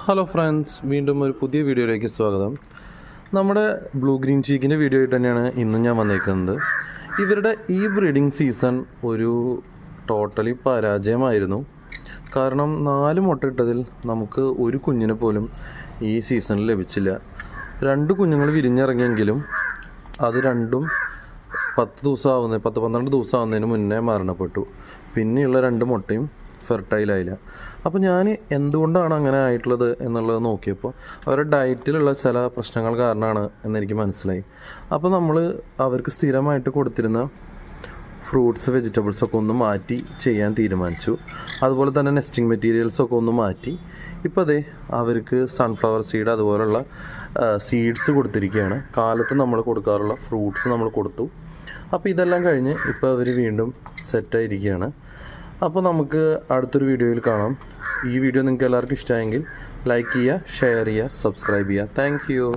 Hello friends, വീണ്ടും ഒരു പുതിയ വീഡിയോയിലേക്ക് സ്വാഗതം. നമ്മുടെ ബ്ലൂ ഗ്രീൻ ചീക്കിൻ്റെ വീഡിയോ ആയിട്ട് തന്നെയാണ് ഇന്നും ഞാൻ വന്നേക്കുന്നത്. ഇവരുടെ ഈ ബ്രീഡിംഗ് സീസൺ ഒരു ടോട്ടലി പരാജയമായിരുന്നു. കാരണം 4 മുട്ട ഇട്ടതിൽ നമുക്ക് ഒരു കുഞ്ഞിനെ പോലും ഈ സീസണിൽ ലഭിച്ചില്ല. 2 കുഞ്ഞുങ്ങൾ വിരിഞ്ഞിറങ്ങിയെങ്കിലും അത് രണ്ടും 10-12 ദിവസം ആവുന്നതിന് മുന്നേ മരണപ്പെട്ടു. പിന്നെയുള്ള 2 മുട്ടയും ഫെർട്ടൈലായില്ല. അപ്പോൾ ഞാൻ എന്തുകൊണ്ടാണ് അങ്ങനെ ആയിട്ടുള്ളത് എന്നുള്ളത് നോക്കിയപ്പോൾ അവരുടെ ഡയറ്റിലുള്ള ചില പ്രശ്നങ്ങൾ കാരണമാണ് എന്നെനിക്ക് മനസ്സിലായി. അപ്പോൾ നമ്മൾ അവർക്ക് സ്ഥിരമായിട്ട് കൊടുത്തിരുന്ന ഫ്രൂട്ട്സ് വെജിറ്റബിൾസൊക്കെ ഒന്ന് മാറ്റി ചെയ്യാൻ തീരുമാനിച്ചു. അതുപോലെ തന്നെ നെസ്റ്റിംഗ് മെറ്റീരിയൽസൊക്കെ ഒന്ന് മാറ്റി ഇപ്പോൾ അതേ അവർക്ക് സൺഫ്ലവർ സീഡ് അതുപോലുള്ള സീഡ്സ് കൊടുത്തിരിക്കുകയാണ്. കാലത്ത് നമ്മൾ കൊടുക്കാറുള്ള ഫ്രൂട്ട്സ് നമ്മൾ കൊടുത്തു. അപ്പോൾ ഇതെല്ലാം കഴിഞ്ഞ് ഇപ്പോൾ അവർ വീണ്ടും സെറ്റായിരിക്കുകയാണ്. അപ്പോൾ നമുക്ക് അടുത്തൊരു വീഡിയോയിൽ കാണാം. ഈ വീഡിയോ നിങ്ങൾക്ക് എല്ലാവർക്കും ഇഷ്ടമായെങ്കിൽ ലൈക്ക് ചെയ്യുക, ഷെയർ ചെയ്യുക, സബ്സ്ക്രൈബ് ചെയ്യുക. Thank you.